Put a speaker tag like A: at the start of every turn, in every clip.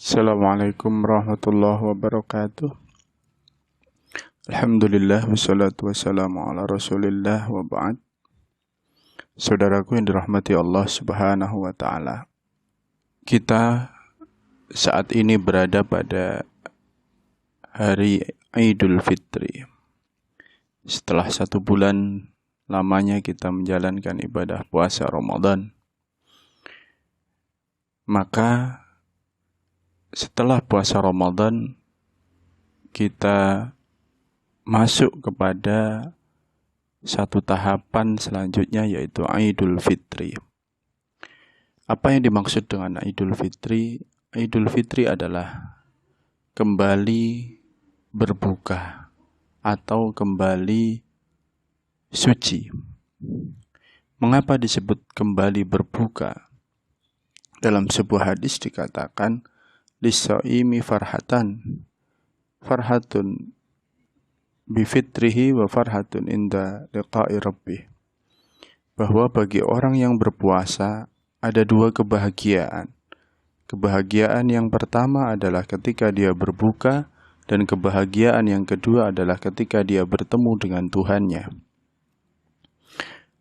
A: Assalamualaikum warahmatullahi wabarakatuh. Alhamdulillah wassalatu wassalamu ala rasulillah wa ba'd. Saudaraku yang dirahmati Allah subhanahu wa ta'ala, kita saat ini berada pada hari Idul Fitri. Setelah 1 bulan lamanya kita menjalankan ibadah puasa Ramadan, maka setelah puasa Ramadan kita masuk kepada satu tahapan selanjutnya, yaitu Idul Fitri. Apa yang dimaksud dengan Idul Fitri? Idul Fitri adalah kembali berbuka atau kembali suci. Mengapa disebut kembali berbuka? Dalam sebuah hadis dikatakan, lis-shaimi farhatun bifitrihi wa farhatun inda liqa'i rabbih. Bahwa bagi orang yang berpuasa ada 2 kebahagiaan. Kebahagiaan yang pertama adalah ketika dia berbuka, dan kebahagiaan yang kedua adalah ketika dia bertemu dengan Tuhannya.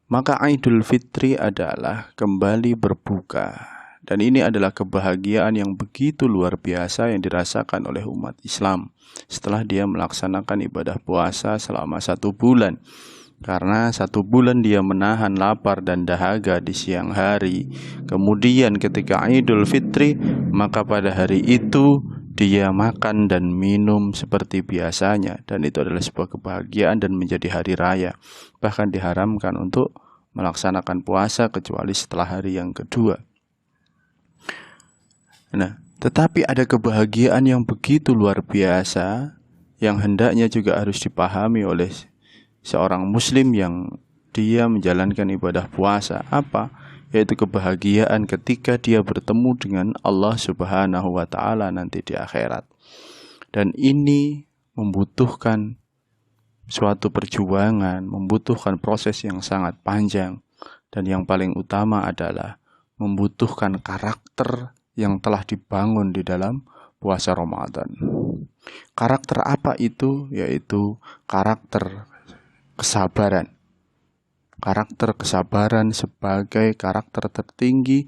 A: Maka Idul Fitri adalah kembali berbuka. Dan ini adalah kebahagiaan yang begitu luar biasa yang dirasakan oleh umat Islam setelah dia melaksanakan ibadah puasa selama 1 bulan. Karena 1 bulan dia menahan lapar dan dahaga di siang hari. Kemudian ketika Idul Fitri, maka pada hari itu dia makan dan minum seperti biasanya. Dan itu adalah sebuah kebahagiaan dan menjadi hari raya. Bahkan diharamkan untuk melaksanakan puasa kecuali setelah hari yang kedua. Nah, tetapi ada kebahagiaan yang begitu luar biasa yang hendaknya juga harus dipahami oleh seorang muslim yang dia menjalankan ibadah puasa. Apa? Yaitu kebahagiaan ketika dia bertemu dengan Allah subhanahu wa ta'ala nanti di akhirat. Dan ini membutuhkan suatu perjuangan, membutuhkan proses yang sangat panjang. Dan yang paling utama adalah membutuhkan karakter yang telah dibangun di dalam puasa Ramadan. Karakter apa itu? Yaitu karakter kesabaran. Karakter kesabaran sebagai karakter tertinggi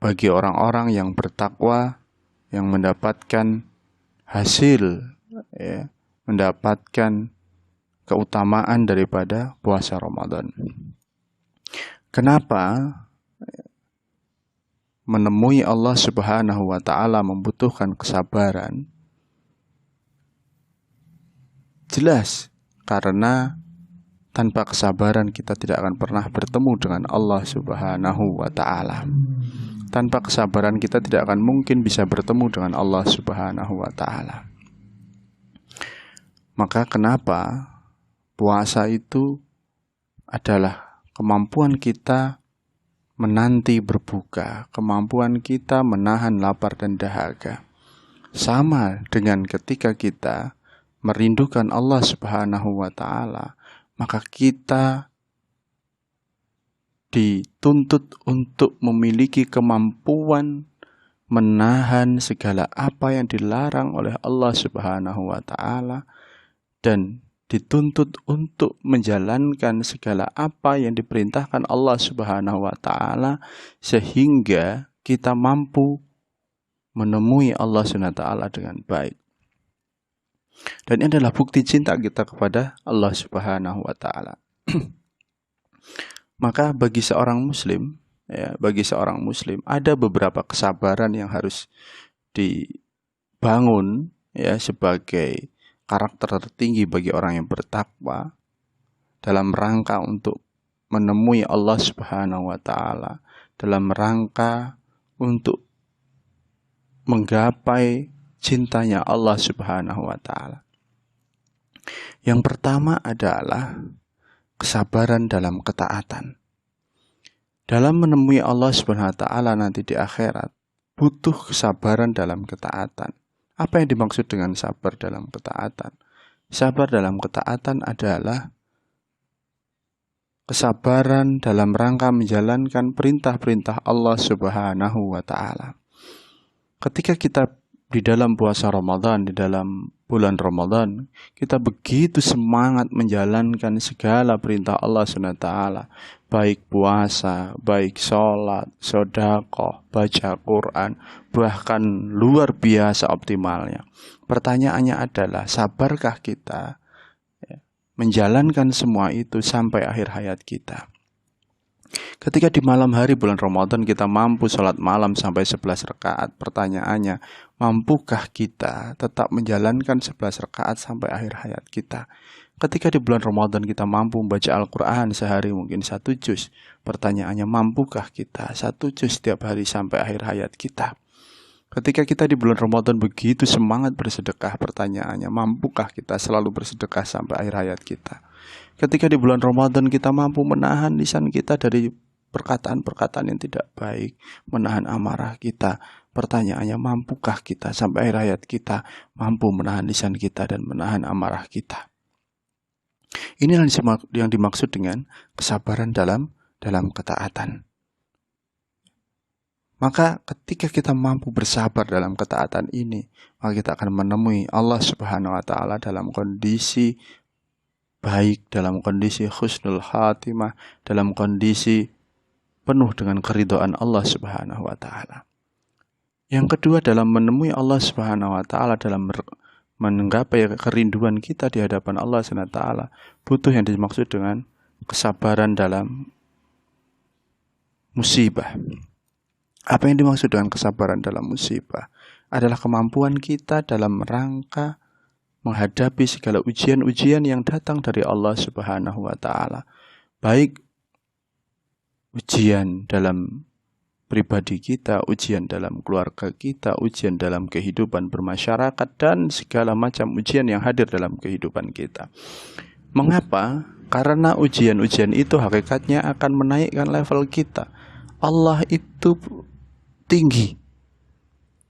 A: bagi orang-orang yang bertakwa, yang mendapatkan hasil, mendapatkan keutamaan daripada puasa Ramadan. Kenapa menemui Allah subhanahu wa ta'ala membutuhkan kesabaran? Jelas, karena tanpa kesabaran kita tidak akan pernah bertemu dengan Allah subhanahu wa ta'ala. Tanpa kesabaran kita tidak akan mungkin bisa bertemu dengan Allah subhanahu wa ta'ala. Maka kenapa puasa itu adalah kemampuan kita menanti berbuka, kemampuan kita menahan lapar dan dahaga. Sama dengan ketika kita merindukan Allah subhanahu wa ta'ala, maka kita dituntut untuk memiliki kemampuan menahan segala apa yang dilarang oleh Allah subhanahu wa ta'ala, dan dituntut untuk menjalankan segala apa yang diperintahkan Allah subhanahu wa ta'ala, sehingga kita mampu menemui Allah subhanahu wa ta'ala dengan baik. Dan ini adalah bukti cinta kita kepada Allah subhanahu wa ta'ala. Maka bagi seorang muslim, ada beberapa kesabaran yang harus dibangun sebagai karakter tertinggi bagi orang yang bertakwa dalam rangka untuk menemui Allah subhanahu wa ta'ala, dalam rangka untuk menggapai cintanya Allah subhanahu wa ta'ala. Yang pertama adalah kesabaran dalam ketaatan. Dalam menemui Allah subhanahu wa ta'ala nanti di akhirat, butuh kesabaran dalam ketaatan. Apa yang dimaksud dengan sabar dalam ketaatan? Sabar dalam ketaatan adalah kesabaran dalam rangka menjalankan perintah-perintah Allah subhanahu wa ta'ala. Ketika kita di dalam puasa Ramadan, di dalam bulan Ramadan, kita begitu semangat menjalankan segala perintah Allah SWT, baik puasa, baik sholat, sedekah, baca Quran, bahkan luar biasa optimalnya. Pertanyaannya adalah, sabarkah kita menjalankan semua itu sampai akhir hayat kita? Ketika di malam hari bulan Ramadan kita mampu sholat malam sampai 11 rakaat, pertanyaannya, mampukah kita tetap menjalankan 11 rakaat sampai akhir hayat kita? Ketika di bulan Ramadan kita mampu membaca Al-Quran sehari mungkin 1 juz, pertanyaannya, mampukah kita 1 juz setiap hari sampai akhir hayat kita? Ketika kita di bulan Ramadan begitu semangat bersedekah, pertanyaannya, mampukah kita selalu bersedekah sampai akhir hayat kita? Ketika di bulan Ramadan kita mampu menahan lisan kita dari perkataan-perkataan yang tidak baik, menahan amarah kita, pertanyaannya, mampukah kita sampai akhir hayat kita mampu menahan lisan kita dan menahan amarah kita? Inilah yang dimaksud dengan kesabaran dalam ketaatan. Maka ketika kita mampu bersabar dalam ketaatan ini, maka kita akan menemui Allah Subhanahu wa Ta'ala dalam kondisi baik, dalam kondisi husnul khatimah, dalam kondisi penuh dengan keridhaan Allah Subhanahu wa Ta'ala. Yang kedua, dalam menemui Allah Subhanahu wa Ta'ala, dalam menggapai kerinduan kita di hadapan Allah Subhanahu wa Ta'ala, butuh yang dimaksud dengan kesabaran dalam musibah. Apa yang dimaksud dengan kesabaran dalam musibah? Adalah kemampuan kita dalam rangka menghadapi segala ujian-ujian yang datang dari Allah Subhanahu wa Ta'ala. Baik ujian dalam pribadi kita, ujian dalam keluarga kita, ujian dalam kehidupan bermasyarakat, dan segala macam ujian yang hadir dalam kehidupan kita. Mengapa? Karena ujian-ujian itu hakikatnya akan menaikkan level kita. Allah itu tinggi,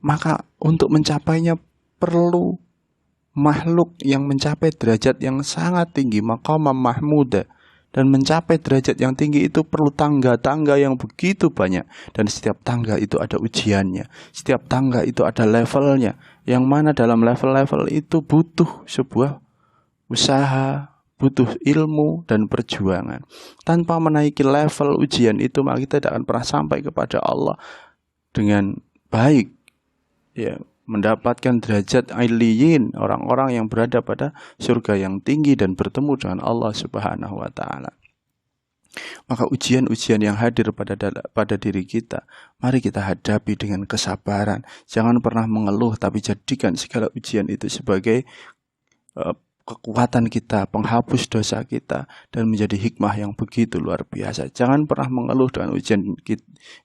A: maka untuk mencapainya perlu makhluk yang mencapai derajat yang sangat tinggi, maqamam mahmuda. Dan mencapai derajat yang tinggi itu perlu tangga-tangga yang begitu banyak. Dan setiap tangga itu ada ujiannya. Setiap tangga itu ada levelnya. Yang mana dalam level-level itu butuh sebuah usaha, butuh ilmu dan perjuangan. Tanpa menaiki level ujian itu, maka kita tidak akan pernah sampai kepada Allah dengan baik, ya, mendapatkan derajat ailiyin, orang-orang yang berada pada surga yang tinggi dan bertemu dengan Allah Subhanahu wa Ta'ala. Maka ujian-ujian yang hadir pada diri kita, mari kita hadapi dengan kesabaran. Jangan pernah mengeluh, tapi jadikan segala ujian itu sebagai kekuatan kita, penghapus dosa kita, dan menjadi hikmah yang begitu luar biasa. Jangan pernah mengeluh dengan ujian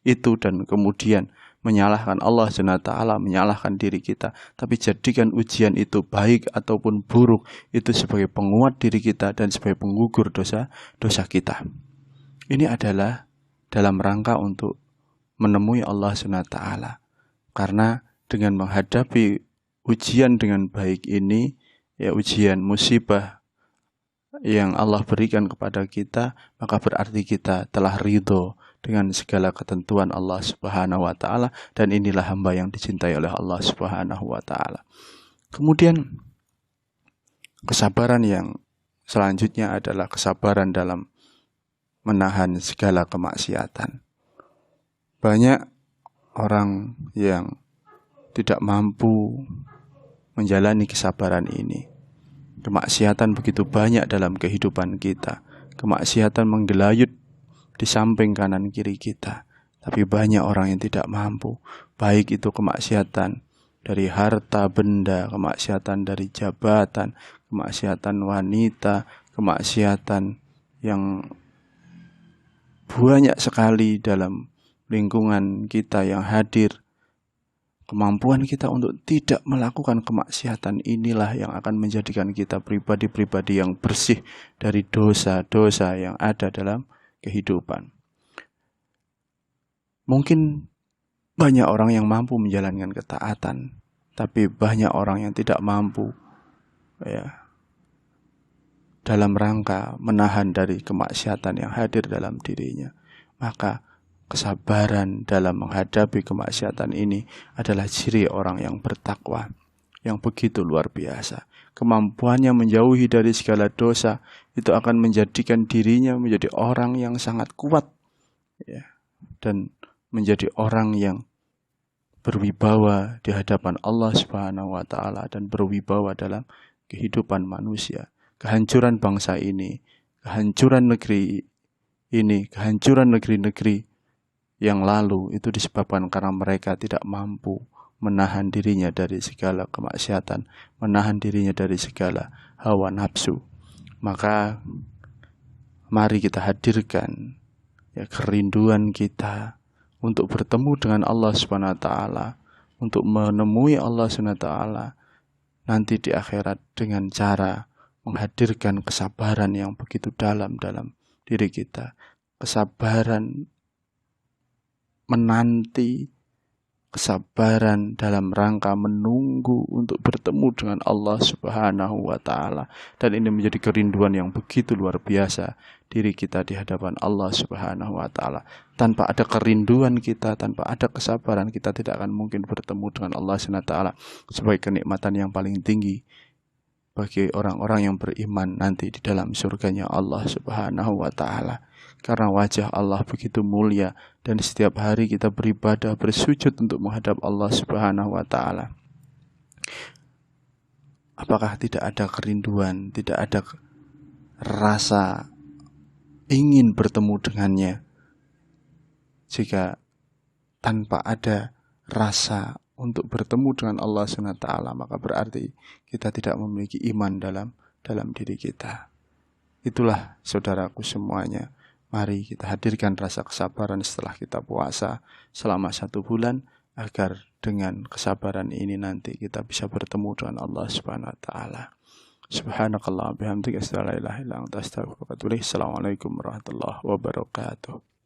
A: itu dan kemudian menyalahkan Allah SWT, menyalahkan diri kita. Tapi jadikan ujian itu baik ataupun buruk, itu sebagai penguat diri kita dan sebagai penggugur dosa kita. Ini adalah dalam rangka untuk menemui Allah SWT. Karena dengan menghadapi ujian dengan baik ini, ya, ujian musibah yang Allah berikan kepada kita, maka berarti kita telah ridho dengan segala ketentuan Allah Subhanahu wa Ta'ala, dan inilah hamba yang dicintai oleh Allah Subhanahu wa Ta'ala. Kemudian kesabaran yang selanjutnya adalah kesabaran dalam menahan segala kemaksiatan. Banyak orang yang tidak mampu menjalani kesabaran ini. Kemaksiatan begitu banyak dalam kehidupan kita. Kemaksiatan menggelayut di samping kanan kiri kita. Tapi banyak orang yang tidak mampu. Baik itu kemaksiatan dari harta benda, kemaksiatan dari jabatan, kemaksiatan wanita, kemaksiatan yang banyak sekali dalam lingkungan kita yang hadir. Kemampuan kita untuk tidak melakukan kemaksiatan inilah yang akan menjadikan kita pribadi-pribadi yang bersih dari dosa-dosa yang ada dalam kehidupan. Mungkin banyak orang yang mampu menjalankan ketaatan, tapi banyak orang yang tidak mampu, ya, dalam rangka menahan dari kemaksiatan yang hadir dalam dirinya. Maka kesabaran dalam menghadapi kemaksiatan ini adalah ciri orang yang bertakwa, yang begitu luar biasa. Kemampuannya menjauhi dari segala dosa itu akan menjadikan dirinya menjadi orang yang sangat kuat, ya, dan menjadi orang yang berwibawa di hadapan Allah Subhanahu wa taala dan berwibawa dalam kehidupan manusia. Kehancuran bangsa ini, kehancuran negeri ini, kehancuran negeri-negeri yang lalu itu disebabkan karena mereka tidak mampu menahan dirinya dari segala kemaksiatan, menahan dirinya dari segala hawa nafsu. Maka mari kita hadirkan ya kerinduan kita untuk bertemu dengan Allah Subhanahu wa taala, untuk menemui Allah Subhanahu wa taala nanti di akhirat dengan cara menghadirkan kesabaran yang begitu dalam diri kita. Kesabaran menanti, kesabaran dalam rangka menunggu untuk bertemu dengan Allah Subhanahu wa taala. Dan ini menjadi kerinduan yang begitu luar biasa diri kita di hadapan Allah Subhanahu wa taala. Tanpa ada kerinduan kita, tanpa ada kesabaran, kita tidak akan mungkin bertemu dengan Allah Subhanahu wa taala sebagai kenikmatan yang paling tinggi bagi orang-orang yang beriman nanti di dalam surganya Allah Subhanahu wa taala. Karena wajah Allah begitu mulia dan setiap hari kita beribadah, bersujud untuk menghadap Allah Subhanahu wa taala. Apakah tidak ada kerinduan, tidak ada rasa ingin bertemu dengannya? Jika tanpa ada rasa untuk bertemu dengan Allah Subhanahu wa taala, maka berarti kita tidak memiliki iman dalam diri kita. Itulah saudaraku semuanya. Mari kita hadirkan rasa kesabaran setelah kita puasa selama 1 bulan, agar dengan kesabaran ini nanti kita bisa bertemu dengan Allah Subhanahu wa taala. Subhanakallah bihamdika asyhadu an la ilaha illa anta astaghfiruka wa atubu ilaik. Assalamualaikum warahmatullahi wabarakatuh.